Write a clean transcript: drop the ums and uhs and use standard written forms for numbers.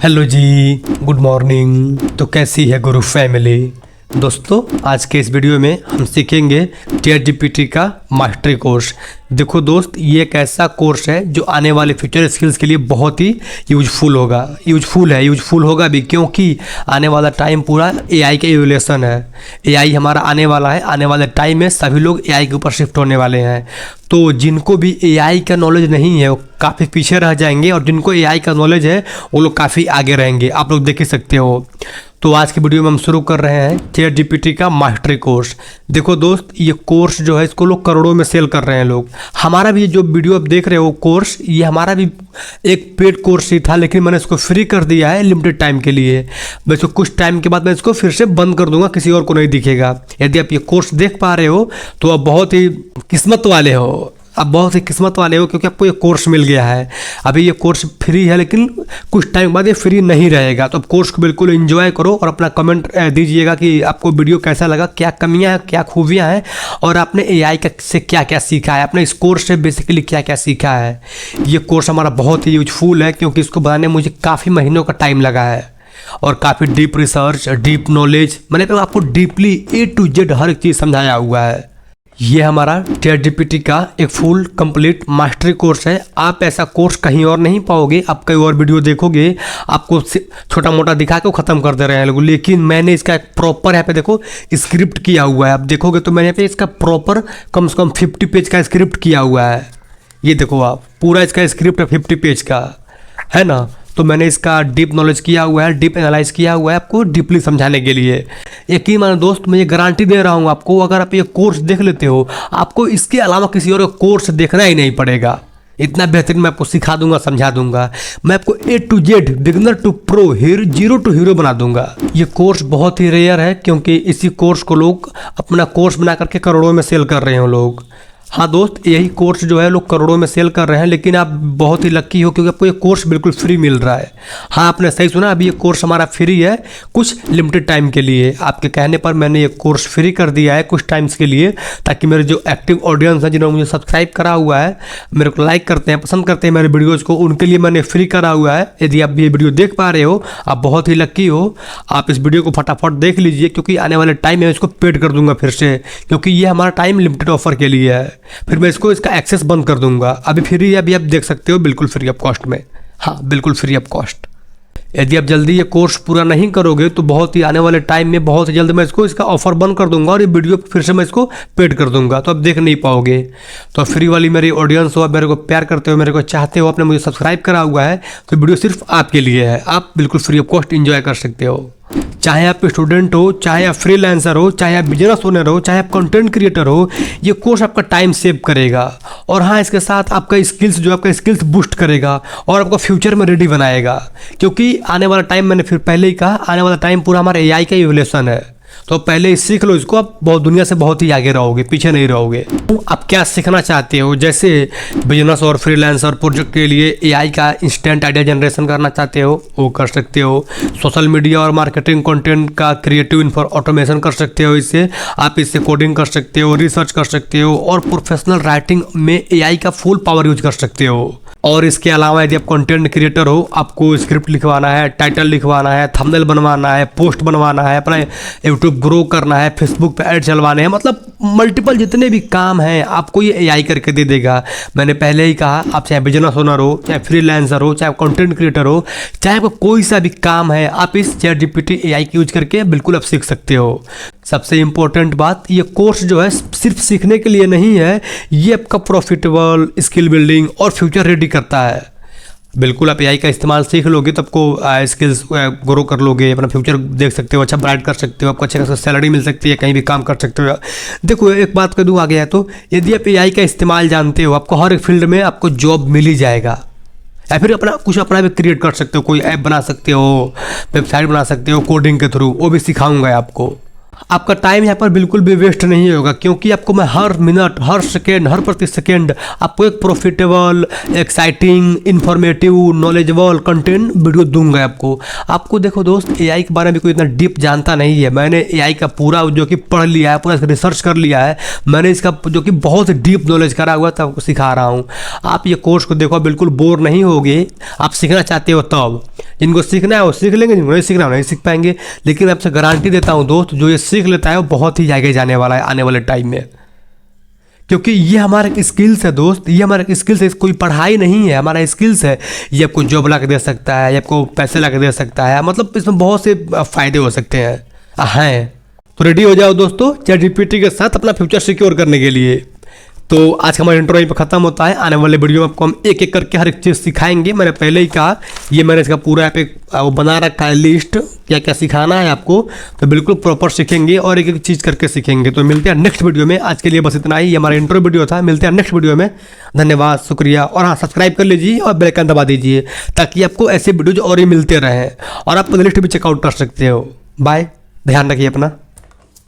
Hello जी, good morning. तो कैसी है गुरु फैमिली। दोस्तों, आज के इस वीडियो में हम सीखेंगे ChatGPT का मास्टरी कोर्स। देखो दोस्त, ये एक ऐसा कोर्स है जो आने वाले फ्यूचर स्किल्स के लिए बहुत ही यूजफुल होगा भी, क्योंकि आने वाला टाइम पूरा AI का एवोल्यूशन है। AI हमारा आने वाला है। आने वाले टाइम में सभी लोग AI के ऊपर शिफ्ट होने वाले हैं। तो जिनको भी AI का नॉलेज नहीं है वो काफ़ी पीछे रह जाएंगे, और जिनको AI का नॉलेज है वो लोग काफ़ी आगे रहेंगे। आप लोग देख ही सकते हो। तो आज की वीडियो में हम शुरू कर रहे हैं ChatGPT का मास्टरी कोर्स। देखो दोस्त, ये कोर्स जो है इसको लोग करोड़ों में सेल कर रहे हैं लोग। हमारा भी जो वीडियो आप देख रहे हो कोर्स, ये हमारा भी एक पेड कोर्स ही था, लेकिन मैंने इसको फ्री कर दिया है लिमिटेड टाइम के लिए। वैसे कुछ टाइम के बाद मैं इसको फिर से बंद कर दूंगा, किसी और को नहीं दिखेगा। यदि आप ये कोर्स देख पा रहे हो तो आप बहुत ही किस्मत वाले हो। क्योंकि आपको ये कोर्स मिल गया है। अभी ये कोर्स फ्री है, लेकिन कुछ टाइम बाद ये फ्री नहीं रहेगा। तो आप कोर्स को बिल्कुल एंजॉय करो और अपना कमेंट दीजिएगा कि आपको वीडियो कैसा लगा, क्या कमियां हैं, क्या खूबियां हैं, और आपने AI से क्या क्या सीखा है, आपने इस कोर्स से बेसिकली क्या क्या सीखा है। ये कोर्स हमारा बहुत ही यूजफुल है, क्योंकि इसको बनाने में मुझे काफ़ी महीनों का टाइम लगा है, और काफ़ी डीप रिसर्च, डीप नॉलेज, मैंने आपको डीपली A to Z हर एक चीज़ समझाया हुआ है। ये हमारा ChatGPT का एक फुल कंप्लीट मास्टरी कोर्स है। आप ऐसा कोर्स कहीं और नहीं पाओगे। आप कई और वीडियो देखोगे, आपको छोटा मोटा दिखा के ख़त्म कर दे रहे हैं लोग, लेकिन मैंने इसका एक प्रॉपर यहाँ पे देखो स्क्रिप्ट किया हुआ है। आप देखोगे तो मैंने यहाँ पे इसका प्रॉपर कम से कम 50 पेज का स्क्रिप्ट किया हुआ है। ये देखो आप, पूरा इसका स्क्रिप्ट है 50 पेज का, है ना। तो मैंने इसका डीप नॉलेज किया हुआ है, डीप एनालाइज किया हुआ है आपको डीपली समझाने के लिए। यकीन मानो दोस्त, मैं ये गारंटी दे रहा हूँ आपको, अगर आप ये कोर्स देख लेते हो, आपको इसके अलावा किसी और का कोर्स देखना ही नहीं पड़ेगा। इतना बेहतरीन मैं आपको सिखा दूंगा, समझा दूंगा। मैं आपको A to Z, beginner to pro, zero to hero बना दूंगा। ये कोर्स बहुत ही रेयर है, क्योंकि इसी कोर्स को लोग अपना कोर्स बना करके करोड़ों में सेल कर रहे हैं लोग। हाँ दोस्त, यही कोर्स जो है लोग करोड़ों में सेल कर रहे हैं, लेकिन आप बहुत ही लकी हो, क्योंकि आपको ये कोर्स बिल्कुल फ्री मिल रहा है। हाँ, आपने सही सुना, अभी ये कोर्स हमारा फ्री है कुछ लिमिटेड टाइम के लिए। आपके कहने पर मैंने ये कोर्स फ्री कर दिया है कुछ टाइम्स के लिए, ताकि मेरे जो एक्टिव ऑडियंस हैं, जिन्होंने मुझे सब्सक्राइब करा हुआ है, मेरे को लाइक करते हैं, पसंद करते हैं मेरे वीडियोज़ को, उनके लिए मैंने फ्री करा हुआ है। यदि आप ये वीडियो देख पा रहे हो, आप बहुत ही लकी हो। आप इस वीडियो को फटाफट देख लीजिए, क्योंकि आने वाले टाइम में इसको पेड कर दूंगा फिर से, क्योंकि ये हमारा टाइम लिमिटेड ऑफर के लिए है। फिर मैं इसका एक्सेस बंद कर दूंगा। अभी फ्री है, अभी आप देख सकते हो, बिल्कुल फ्री ऑफ कॉस्ट में। हाँ, बिल्कुल फ्री ऑफ कॉस्ट। यदि आप जल्दी ये कोर्स पूरा नहीं करोगे तो बहुत ही आने वाले टाइम में बहुत ही जल्द मैं इसका ऑफर बंद कर दूंगा, और ये वीडियो फिर से मैं इसको पेड कर दूंगा, तो आप देख नहीं पाओगे। तो फ्री वाली मेरी ऑडियंस हो, आप मेरे को प्यार करते हो, मेरे को चाहते हो, आपने मुझे सब्सक्राइब करा हुआ है, तो वीडियो सिर्फ आपके लिए है। आप बिल्कुल फ्री ऑफ कॉस्ट इंजॉय कर सकते हो। चाहे आप स्टूडेंट हो, चाहे आप फ्रीलांसर हो, चाहे आप बिजनेस ओनर हो, चाहे आप कंटेंट क्रिएटर हो, ये कोर्स आपका टाइम सेव करेगा। और हाँ, इसके साथ आपका स्किल्स बूस्ट करेगा, और आपको फ्यूचर में रेडी बनाएगा। क्योंकि आने वाला टाइम, मैंने फिर पहले ही कहा, आने वाला टाइम पूरा हमारा AI का इवोल्यूशन है। तो पहले सीख लो इसको, आप दुनिया से बहुत ही आगे रहोगे, पीछे नहीं रहोगे। आप क्या सीखना चाहते हो, जैसे बिजनेस और फ्रीलांसर प्रोजेक्ट के लिए AI का इंस्टेंट आइडिया जनरेशन करना चाहते हो, वो कर सकते हो। सोशल मीडिया और मार्केटिंग कंटेंट का क्रिएटिव ऑटोमेशन कर सकते हो। इससे आप इससे कोडिंग कर सकते हो, रिसर्च कर सकते हो, और प्रोफेशनल राइटिंग में AI का फुल पावर यूज कर सकते हो। और इसके अलावा यदि आप कंटेंट क्रिएटर हो, आपको स्क्रिप्ट लिखवाना है, टाइटल लिखवाना है, थंबनेल बनवाना है, पोस्ट बनवाना है, अपना यूट्यूब ग्रो करना है, फेसबुक पे ऐड चलवाने हैं, मतलब मल्टीपल जितने भी काम हैं आपको ये AI करके दे देगा। मैंने पहले ही कहा, आप चाहे बिजनेस ओनर हो, चाहे फ्रीलांसर हो, चाहे कंटेंट क्रिएटर हो, चाहे आपको कोई सा भी काम है, आप इस ChatGPT AI की यूज करके बिल्कुल आप सीख सकते हो। सबसे इम्पोर्टेंट बात, ये कोर्स जो है सिर्फ सीखने के लिए नहीं है, ये आपका प्रॉफिटेबल स्किल बिल्डिंग और फ्यूचर रेडी करता है। बिल्कुल आप AI का इस्तेमाल सीख लोगे तो आपको स्किल्स ग्रो कर लोगे, अपना फ्यूचर देख सकते हो, अच्छा ब्राइट कर सकते हो, आपको अच्छे खासा सैलरी मिल सकती है, कहीं भी काम कर सकते हो। देखो, एक बात कर दूँ आगे है, तो यदि आप AI का इस्तेमाल जानते हो, आपको हर एक फील्ड में आपको जॉब मिल ही जाएगा। या फिर अपना भी क्रिएट कर सकते हो, कोई ऐप बना सकते हो, वेबसाइट बना सकते हो कोडिंग के थ्रू, वो भी सिखाऊंगा आपको। आपका टाइम यहाँ पर बिल्कुल भी वेस्ट नहीं होगा, क्योंकि आपको मैं हर मिनट, हर सेकेंड, हर प्रति सेकेंड आपको एक profitable, exciting, informative, knowledgeable content video दूंगा आपको। देखो दोस्त, एआई के बारे में कोई इतना डीप जानता नहीं है। मैंने एआई का पूरा जो कि पढ़ लिया है, पूरा रिसर्च कर लिया है, मैंने इसका जो कि बहुत डीप नॉलेज करा हुआ था, आपको सिखा रहा हूँ। आप ये कोर्स को देखो, बिल्कुल बोर नहीं होगे। आप सीखना चाहते हो तब, जिनको सीखना है वो सीख लेंगे, जिनको नहीं सीखना वो नहीं सीख पाएंगे। लेकिन मैं आपसे गारंटी देता हूँ दोस्त, जो ये सीख लेता है वो बहुत ही आगे जाने वाला है आने वाले टाइम में, क्योंकि ये हमारा एक स्किल्स है दोस्त। ये हमारा स्किल्स है, कोई पढ़ाई नहीं है, हमारा स्किल्स है। ये आपको जॉब ला के दे सकता है, ये आपको पैसे ला के दे सकता है, मतलब इसमें बहुत से फायदे हो सकते हैं। तो रेडी हो जाओ दोस्तों ChatGPT के साथ अपना फ्यूचर सिक्योर करने के लिए। तो आज का हमारा इंट्रो यहीं पर खत्म होता है। आने वाले वीडियो में आपको हम एक एक करके हर एक चीज़ सिखाएंगे। मैंने पहले ही कहा, ये मैंने इसका पूरा यहाँ पे वो बना रखा है लिस्ट, क्या क्या सिखाना है आपको। तो बिल्कुल प्रॉपर सीखेंगे और एक एक चीज़ करके सीखेंगे। तो मिलते हैं नेक्स्ट वीडियो में। आज के लिए बस इतना ही, ये हमारा इंट्रो वीडियो था। मिलते हैं नेक्स्ट वीडियो में। धन्यवाद, शुक्रिया। और हाँ, सब्सक्राइब कर लीजिए और बेल आइकन दबा दीजिए, ताकि आपको ऐसे वीडियोज और ही मिलते रहें। और आप लिस्ट भी चेकआउट कर सकते हो। बाय, ध्यान रखिए अपना।